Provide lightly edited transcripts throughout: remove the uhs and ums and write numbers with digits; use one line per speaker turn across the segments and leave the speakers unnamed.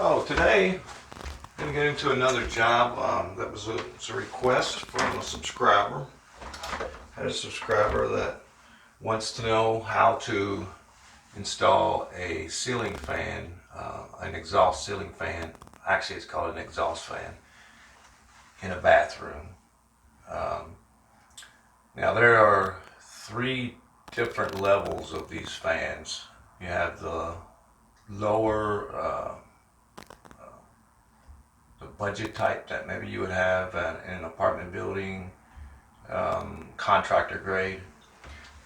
So today I'm going to get into another job that was a request from a subscriber. I had a subscriber that wants to know how to install a ceiling fan, an exhaust ceiling fan. Actually, it's called an exhaust fan in a bathroom. Now there are three different levels of these fans. You have the lower the budget type that maybe you would have in an apartment building, contractor grade.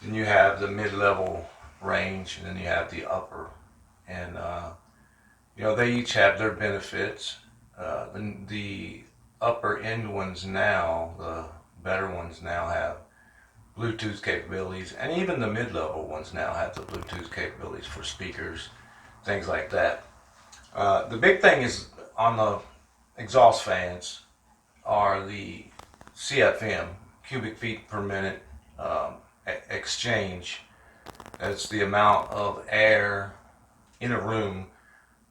Then you have the mid-level range, and then you have the upper. And they each have their benefits. The upper end ones now, the better ones now have Bluetooth capabilities, and even the mid-level ones now have the Bluetooth capabilities for speakers, things like that. The big thing is on the exhaust fans are the CFM, cubic feet per minute exchange. That's the amount of air in a room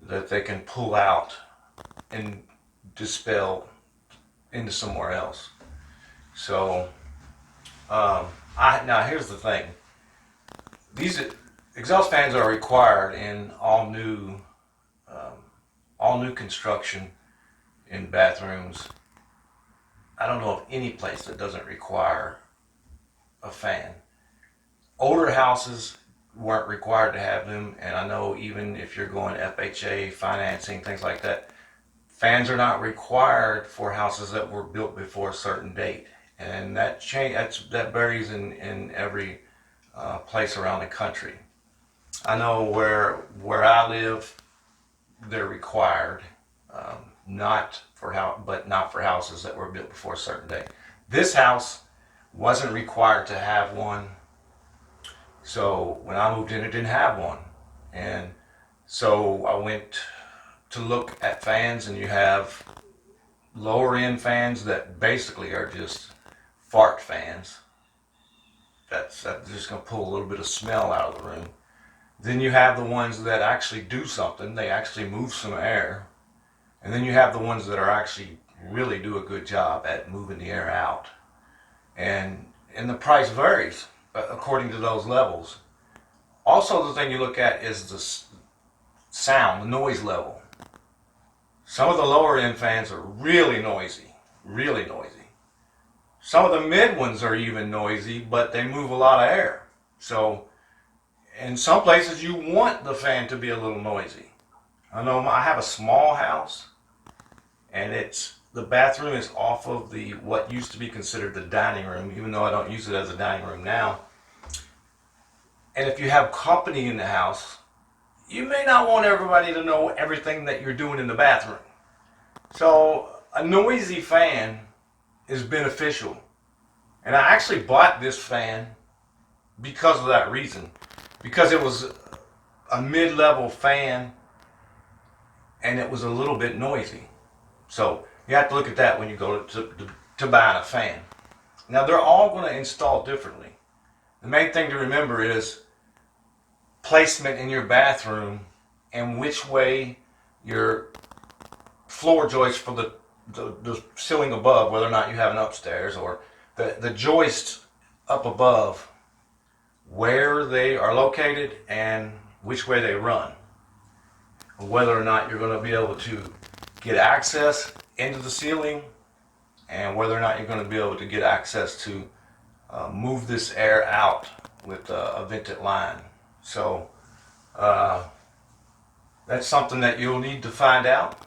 that they can pull out and dispel into somewhere else. So now here's the thing. These exhaust fans are required in all new construction in bathrooms. I don't know of any place that doesn't require a fan. Older houses weren't required to have them, and I know even if you're going FHA financing, things like that, fans are not required for houses that were built before a certain date, and that varies in every place around the country. I know where I live, they're required, not for houses that were built before a certain date. This house wasn't required to have one, so when I moved in, it didn't have one, and so I went to look at fans, and you have lower end fans that basically are just fart fans. That's just going to pull a little bit of smell out of the room. Then you have the ones that actually do something. They actually move some air. And then you have the ones that are actually really do a good job at moving the air out. And the price varies according to those levels. Also, the thing you look at is the sound, the noise level. Some of the lower end fans are really noisy, really noisy. Some of the mid ones are even noisy, but they move a lot of air. So in some places you want the fan to be a little noisy. I know I have a small house, and the bathroom is off of what used to be considered the dining room, even though I don't use it as a dining room now. And if you have company in the house, you may not want everybody to know everything that you're doing in the bathroom. So a noisy fan is beneficial. And I actually bought this fan because of that reason. Because it was a mid-level fan and it was a little bit noisy. So you have to look at that when you go to buying a fan. Now they're all going to install differently. The main thing to remember is placement in your bathroom and which way your floor joist for the ceiling above, whether or not you have an upstairs, or the joists up above, where they are located and which way they run. Whether or not you're going to be able to get access into the ceiling, and whether or not you're going to be able to get access to move this air out with a vented line. So that's something that you'll need to find out.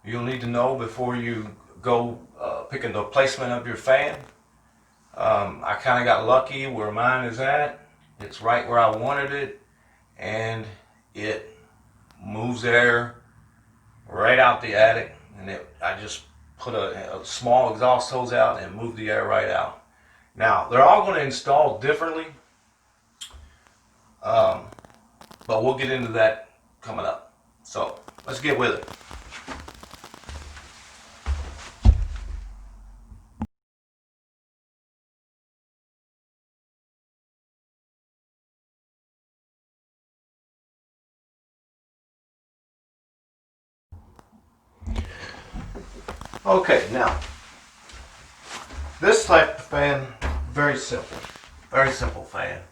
You'll need to know before you go picking the placement of your fan. I kind of got lucky where mine is at. It's right where I wanted it, and it moves air right out the attic, and I just put a small exhaust hose out and move the air right out. Now they're all going to install differently, but we'll get into that coming up. So let's get with it. Okay, now this type of fan, very simple fan.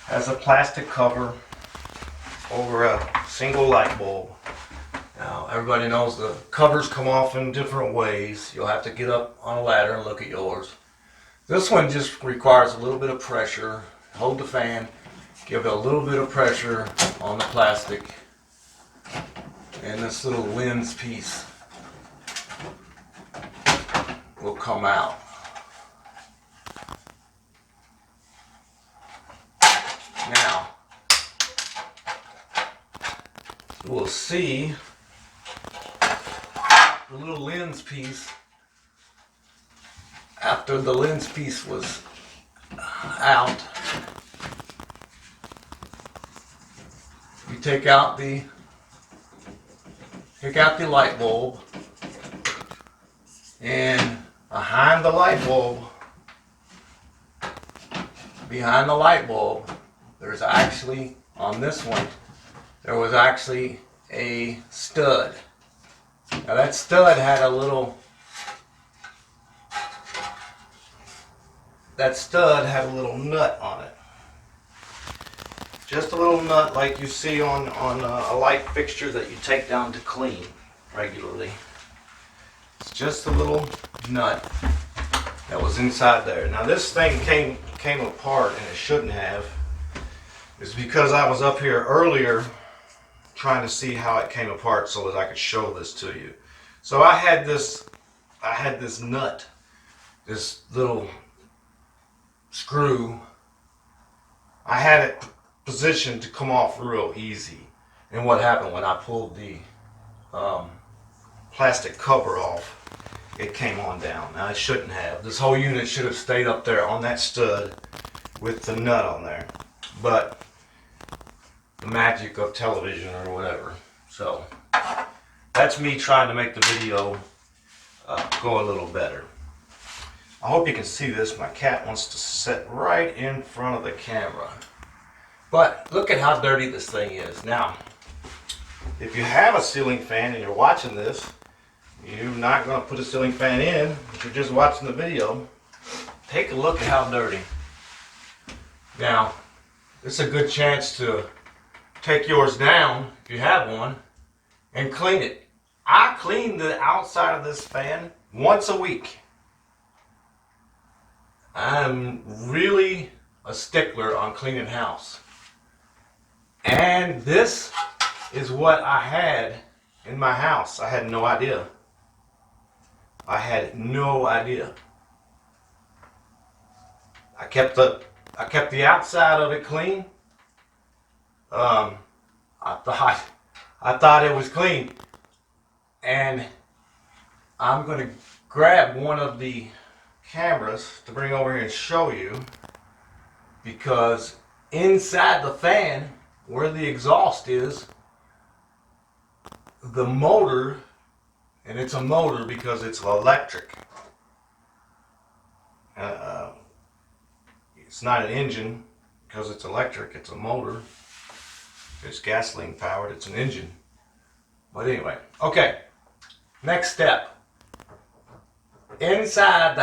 Has a plastic cover over a single light bulb. Now everybody knows the covers come off in different ways. You'll have to get up on a ladder and look at yours. This one just requires a little bit of pressure. Hold the fan, give it a little bit of pressure on the plastic, and this little lens piece will come out. Now, we'll see the little lens piece. After the lens piece was out, you take out the light bulb, and behind the light bulb, there's actually, on this one, there was actually a stud. Now that stud had a little nut on it. Just a little nut like you see on a light fixture that you take down to clean regularly. It's just a little nut that was inside there. Now this thing came apart, and it shouldn't have. It's because I was up here earlier trying to see how it came apart so that I could show this to you. So I had this nut, this little screw. I had it positioned to come off real easy. And what happened when I pulled the plastic cover off, it came on down. Now it shouldn't have. This whole unit should have stayed up there on that stud with the nut on there. But the magic of television or whatever. So that's me trying to make the video go a little better. I hope you can see this. My cat wants to sit right in front of the camera. But look at how dirty this thing is. Now, if you have a ceiling fan and you're watching this, you're not going to put a ceiling fan in. If you're just watching the video, take a look at how dirty. Now, it's a good chance to take yours down, if you have one, and clean it. I clean the outside of this fan once a week. I'm really a stickler on cleaning house. And this is what I had in my house. I had no idea. I kept the outside of it clean. I thought it was clean. And I'm going to grab one of the cameras to bring over here and show you, because inside the fan, where the exhaust is, the motor, and it's a motor because it's electric. It's not an engine because it's electric, it's a motor. It's gasoline powered, it's an engine. But anyway, okay, next step. Inside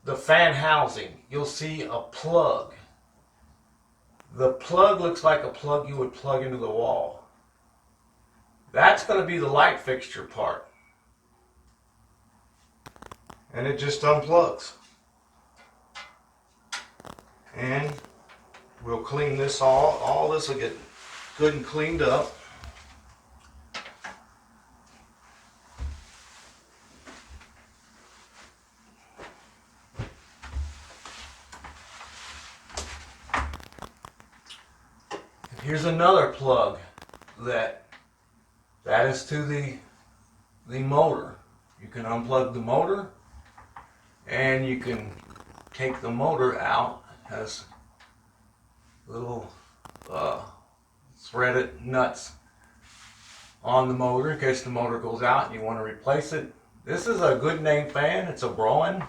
the fan housing, you'll see a plug. The plug looks like a plug you would plug into the wall. That's going to be the light fixture part. And it just unplugs. And we'll clean this all this will get good and cleaned up. Here's another plug that is to the motor. You can unplug the motor, and you can take the motor out. It has little threaded nuts on the motor in case the motor goes out and you want to replace it. This is a good name fan. It's a Broen.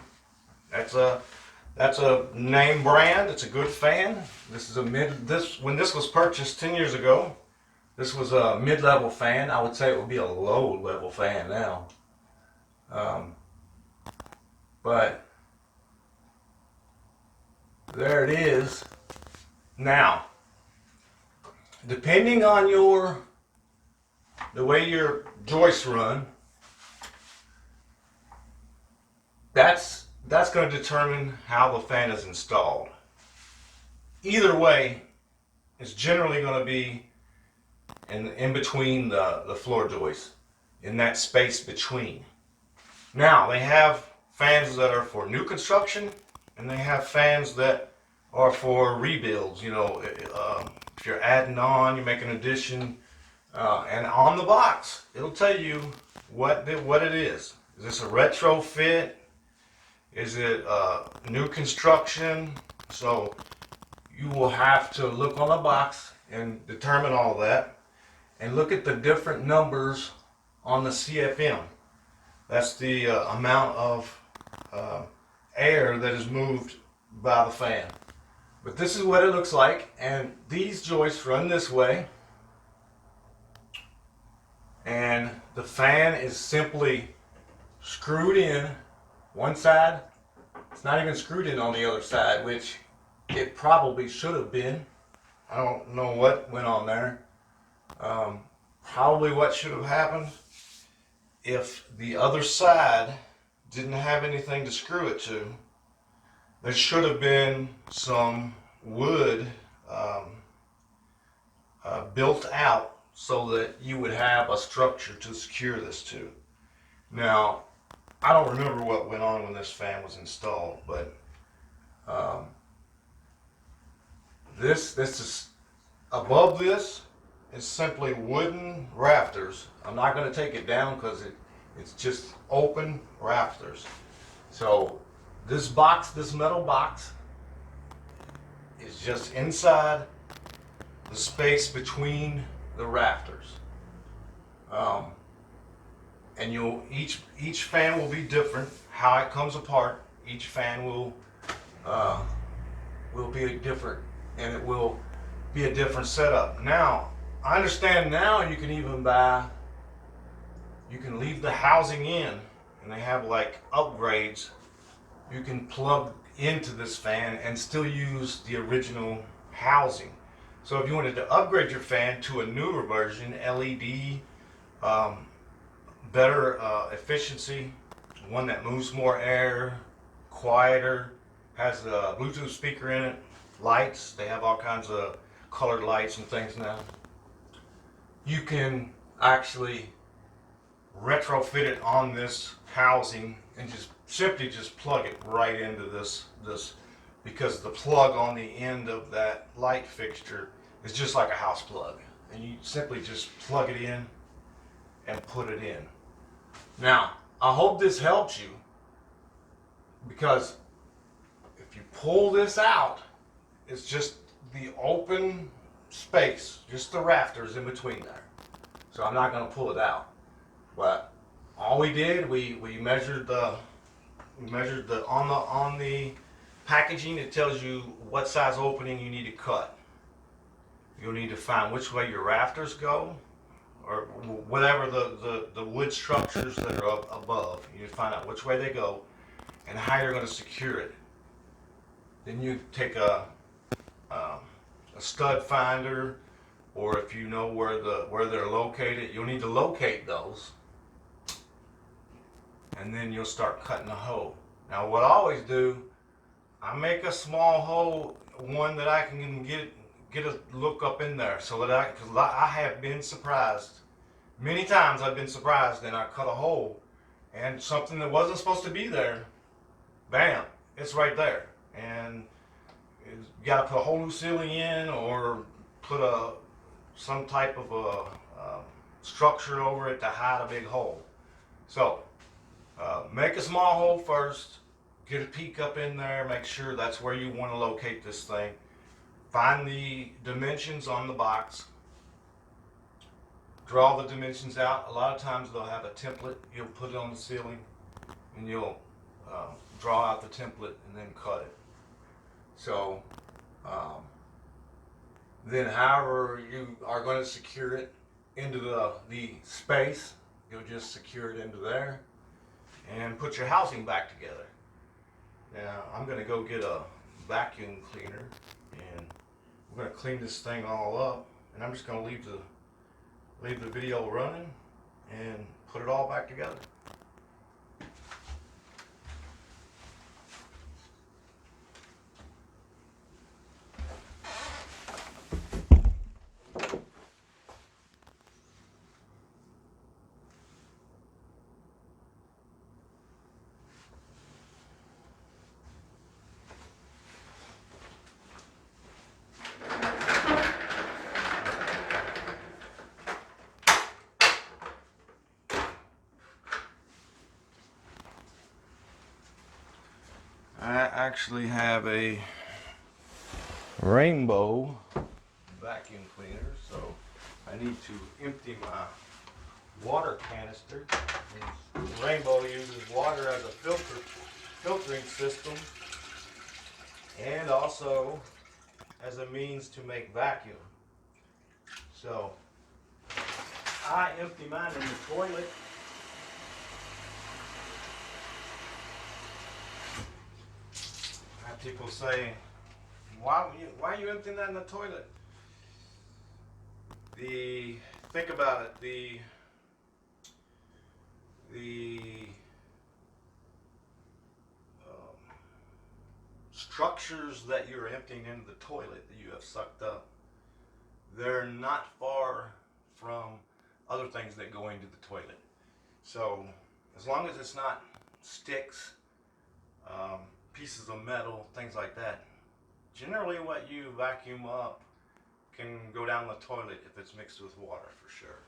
That's a name brand. It's a good fan. This is when this was purchased 10 years ago, this was a mid-level fan. I would say it would be a low-level fan now. Um, but there it is. Now, depending on the way your joists run, that's going to determine how the fan is installed. Either way, it's generally going to be in between the floor joists, in that space between. Now, they have fans that are for new construction, and they have fans that are for rebuilds. You know, if you're adding on, you make an addition, and on the box, it'll tell you what it is. Is this a retrofit? Is it new construction? So you will have to look on the box and determine all that, and look at the different numbers on the CFM. That's the amount of air that is moved by the fan. But this is what it looks like, and these joists run this way, and the fan is simply screwed in one side. It's not even screwed in on the other side, which it probably should have been. I don't know what went on there. Probably what should have happened, if the other side didn't have anything to screw it to, there should have been some wood built out so that you would have a structure to secure this to. Now, I don't remember what went on when this fan was installed, but this is above this is simply wooden rafters. I'm not going to take it down because it's just open rafters. So this box, this metal box, is just inside the space between the rafters. And each fan will be different. How it comes apart, each fan will be different, and it will be a different setup. Now, I understand now you can leave the housing in, and they have like upgrades. You can plug into this fan and still use the original housing. So if you wanted to upgrade your fan to a newer version, LED, better efficiency, one that moves more air, quieter, has a Bluetooth speaker in it, lights, they have all kinds of colored lights and things now. You can actually retrofit it on this housing and simply plug it right into this, because the plug on the end of that light fixture is just like a house plug, and you simply just plug it in and put it in. Now, I hope this helps you, because if you pull this out, it's just the open space, just the rafters in between there. So I'm not going to pull it out. But all we did, we measured the on the packaging. It tells you what size opening you need to cut. You'll need to find which way your rafters go, or whatever the wood structures that are above. You need to find out which way they go and how you're going to secure it. Then you take a stud finder, or if you know where they're located, you'll need to locate those, and then you'll start cutting a hole. Now, what I always do, I make a small hole, one that I can get a look up in there, so that because I have been surprised many times. I've been surprised, and I cut a hole, and something that wasn't supposed to be there, bam, it's right there, and you got to put a whole new ceiling in, or put some type of a structure over it to hide a big hole. So make a small hole first, get a peek up in there, make sure that's where you want to locate this thing. Find the dimensions on the box, draw the dimensions out. A lot of times they'll have a template. You'll put it on the ceiling, and you'll draw out the template and then cut it. So then however you are going to secure it into the space, you'll just secure it into there. and put your housing back together. Now I'm gonna go get a vacuum cleaner and we're gonna clean this thing all up, and I'm just gonna leave the video running and put it all back together. I actually have a rainbow vacuum cleaner, so I need to empty my water canister. And rainbow uses water as a filtering system and also as a means to make vacuum. So I empty mine in the toilet. I have people say, why are you emptying that in the toilet? Think about it, the structures that you're emptying into the toilet that you have sucked up, they're not far from other things that go into the toilet. So as long as it's not sticks, pieces of metal, things like that, generally what you vacuum up can go down the toilet if it's mixed with water, for sure.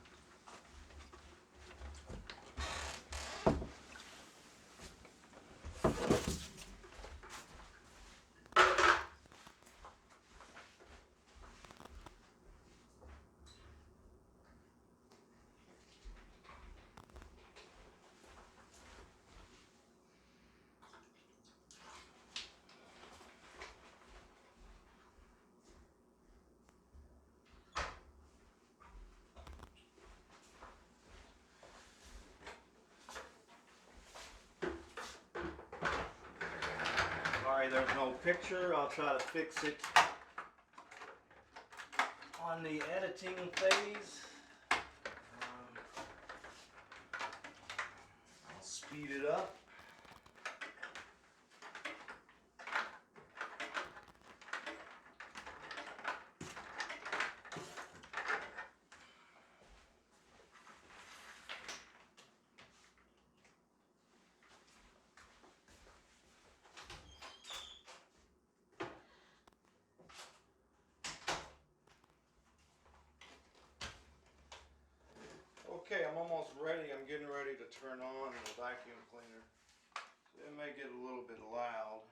Sorry, there's no picture. I'll try to fix it on the editing phase. I'll speed it up. Okay, I'm almost ready. I'm getting ready to turn on the vacuum cleaner. It may get a little bit loud.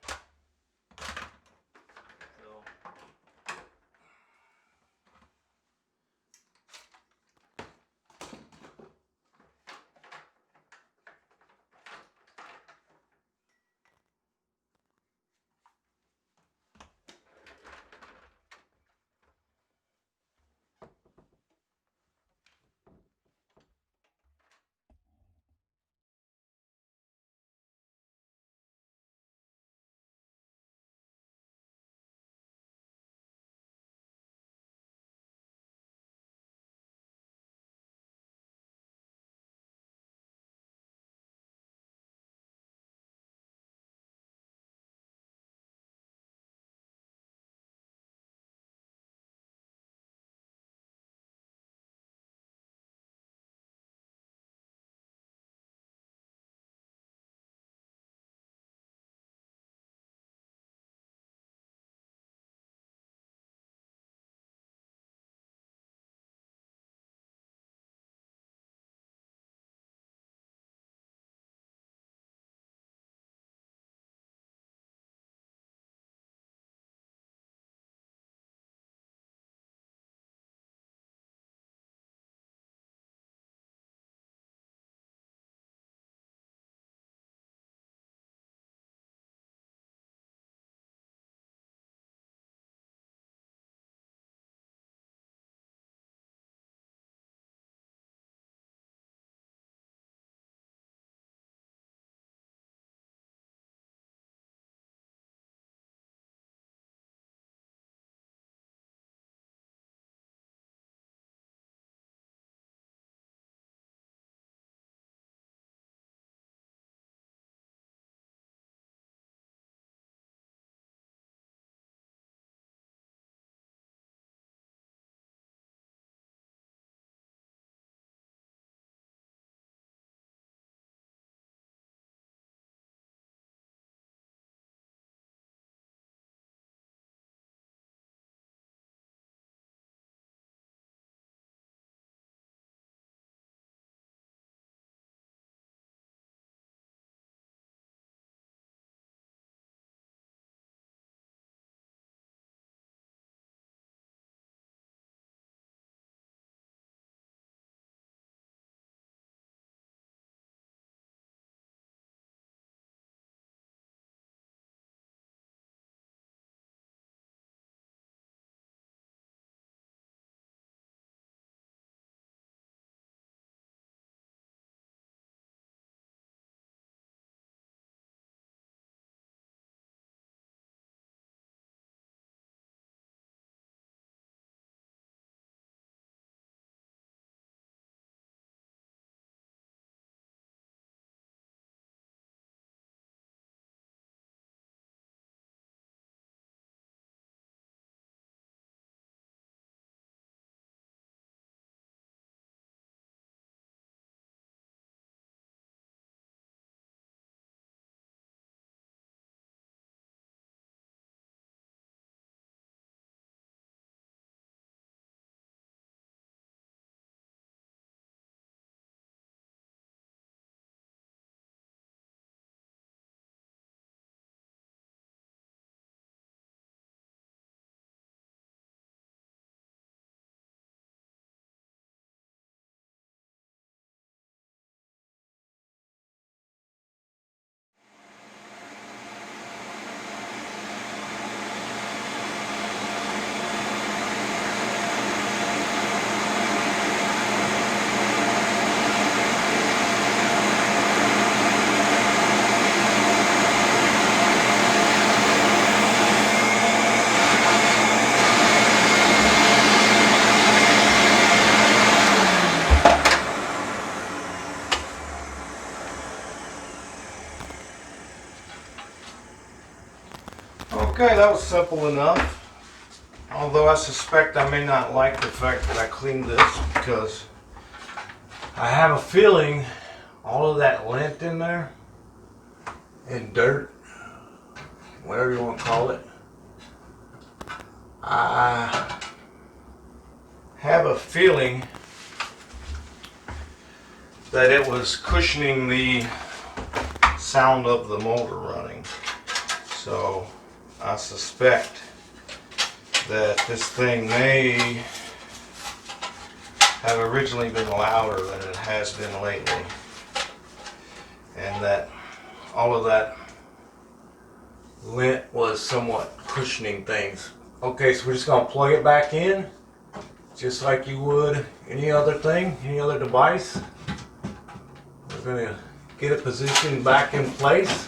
Okay, that was simple enough. Although I suspect I may not like the fact that I cleaned this, because I have a feeling all of that lint in there and dirt, whatever you want to call it, I have a feeling that it was cushioning the sound of the motor running. So I suspect that this thing may have originally been louder than it has been lately, and that all of that lint was somewhat cushioning things. Okay, so we're just going to plug it back in just like you would any other thing, any other device. We're going to get it positioned back in place.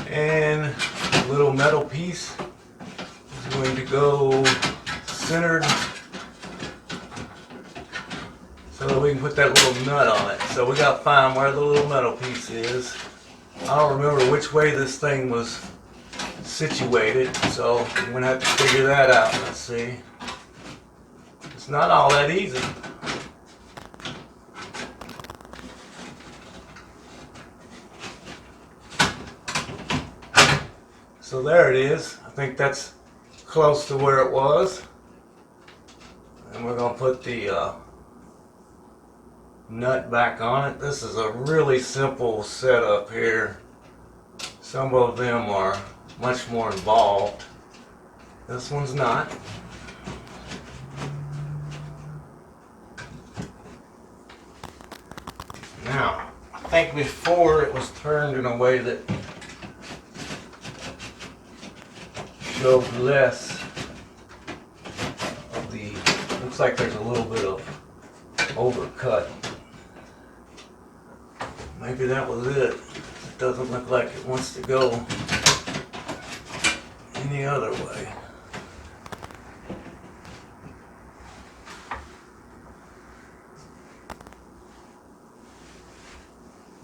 And the little metal piece is going to go centered so that we can put that little nut on it. So we got to find where the little metal piece is. I don't remember which way this thing was situated, so I'm going to have to figure that out. Let's see. It's not all that easy. So there it is. I think that's close to where it was. And we're going to put the nut back on it. This is a really simple setup here. Some of them are much more involved. This one's not. Now, I think before it was turned in a way that showed less of the, looks like there's a little bit of overcut. Maybe that was it. It doesn't look like it wants to go any other way.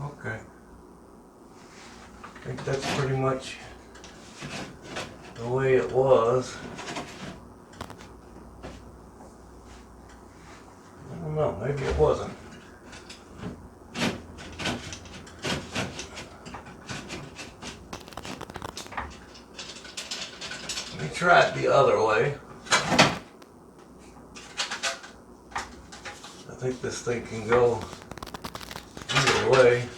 Okay. I think that's pretty much the way it was. I don't know, maybe it wasn't. Let me try it the other way. I think this thing can go either way.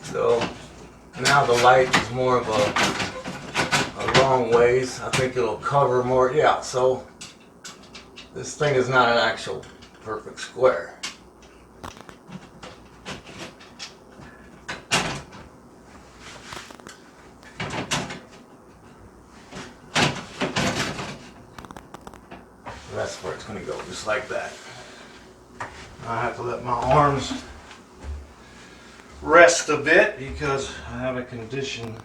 So now the light is more of a long ways. I think it'll cover more. Yeah, so this thing is not an actual perfect square. That's where it's going to go, just like that. I have to let my arms rest a bit because I have a condition.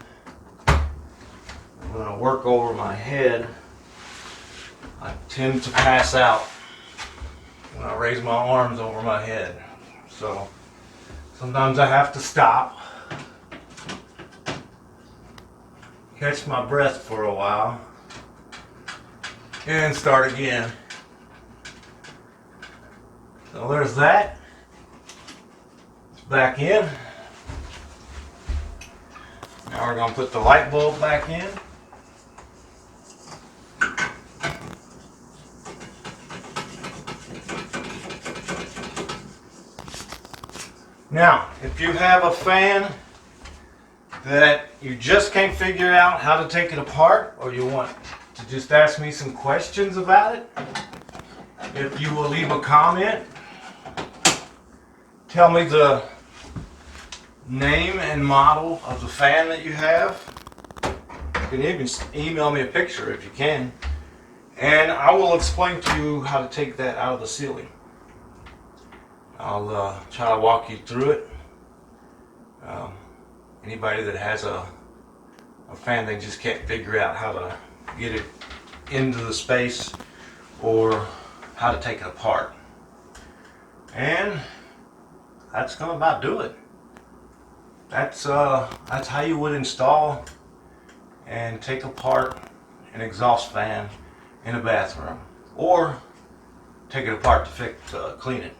I'm going to work over my head. I tend to pass out when I raise my arms over my head. So sometimes I have to stop, catch my breath for a while, and start again. So there's that. It's back in. Now we're going to put the light bulb back in. Now, if you have a fan that you just can't figure out how to take it apart, or you want to just ask me some questions about it, if you will leave a comment, tell me the name and model of the fan that you have. You can even email me a picture if you can, and I will explain to you how to take that out of the ceiling. I'll try to walk you through it. Anybody that has a fan they just can't figure out how to get it into the space or how to take it apart. And that's gonna about do it. That's how you would install and take apart an exhaust fan in a bathroom, or take it apart to clean it.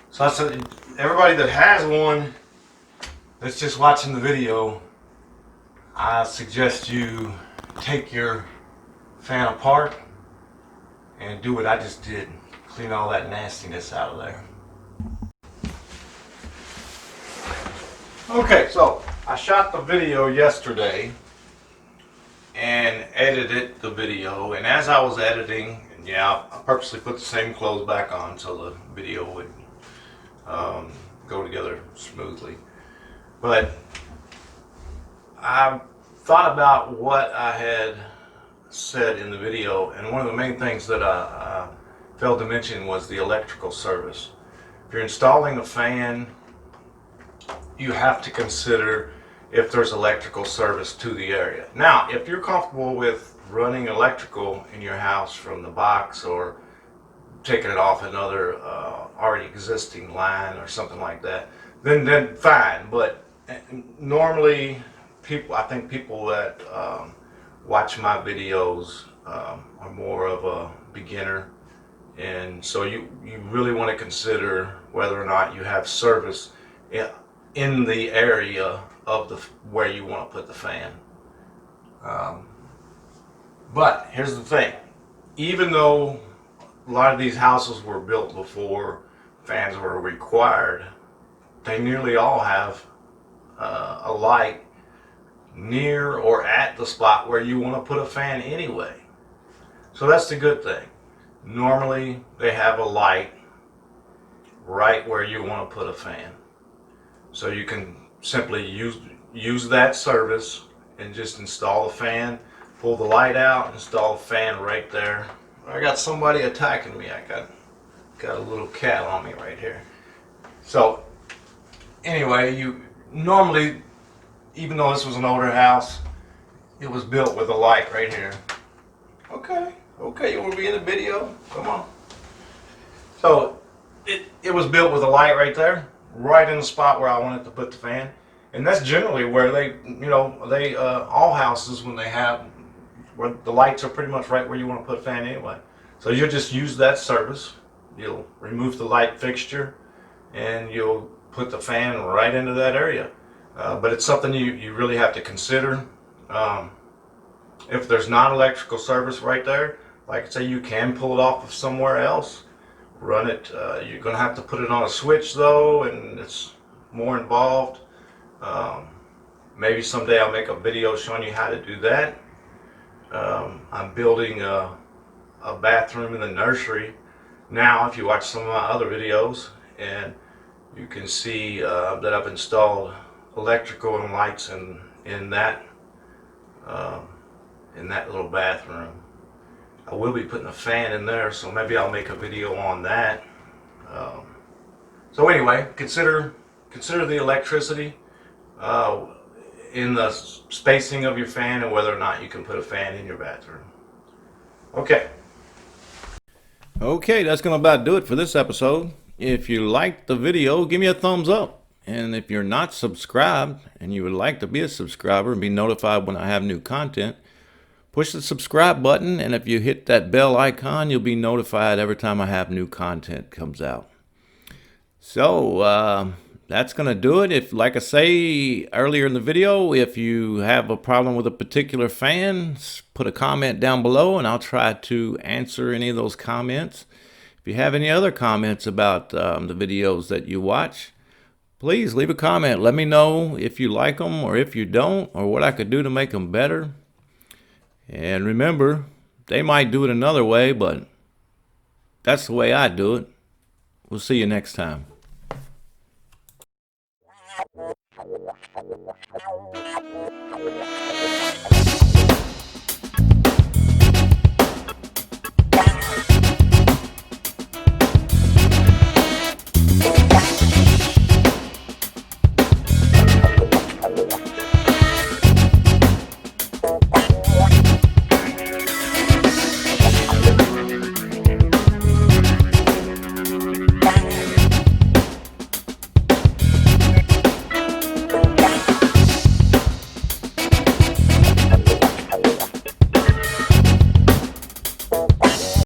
So I said, everybody that has one that's just watching the video, I suggest you take your fan apart and do what I just did. Clean all that nastiness out of there. Okay, so I shot the video yesterday and edited the video, and as I was editing, yeah, I purposely put the same clothes back on so the video would go together smoothly. But I thought about what I had said in the video, and one of the main things that I failed to mention was the electrical service. If you're installing a fan, you have to consider if there's electrical service to the area. Now, if you're comfortable with running electrical in your house from the box, or taking it off another already existing line or something like that, then fine. But normally, I think people that watch my videos are more of a beginner, and so you really want to consider whether or not you have service in the area of where you want to put the fan. But here's the thing: even though a lot of these houses were built before fans were required, they nearly all have a light near or at the spot where you want to put a fan anyway. So that's the good thing. Normally they have a light right where you want to put a fan. So you can simply use that service and just install the fan, pull the light out, install the fan right there. I got somebody attacking me. I got a little cat on me right here. So anyway, you normally, even though this was an older house, it was built with a light right here. Okay, you want to be in the video? Come on. So it was built with a light right there, right in the spot where I wanted to put the fan. And that's generally where all houses, when they have, where the lights are pretty much right where you want to put a fan anyway. So you'll just use that service. You'll remove the light fixture and you'll put the fan right into that area. But it's something you really have to consider. If there's not electrical service right there, like I say, you can pull it off of somewhere else, run it. You're going to have to put it on a switch though, and it's more involved. Maybe someday I'll make a video showing you how to do that. I'm building a bathroom in the nursery now, if you watch some of my other videos, and you can see that I've installed electrical and lights in that little bathroom. I will be putting a fan in there, so maybe I'll make a video on that. So anyway, consider the electricity in the spacing of your fan, and whether or not you can put a fan in your bathroom. Okay, that's going to about do it for this episode. If you liked the video, give me a thumbs up. And if you're not subscribed and you would like to be a subscriber and be notified when I have new content, push the subscribe button, and if you hit that bell icon, you'll be notified every time I have new content comes out. So that's going to do it. If, like I say earlier in the video, if you have a problem with a particular fan, put a comment down below and I'll try to answer any of those comments. If you have any other comments about the videos that you watch, please leave a comment. Let me know if you like them or if you don't, or what I could do to make them better. And remember, they might do it another way, but that's the way I do it. We'll see you next time.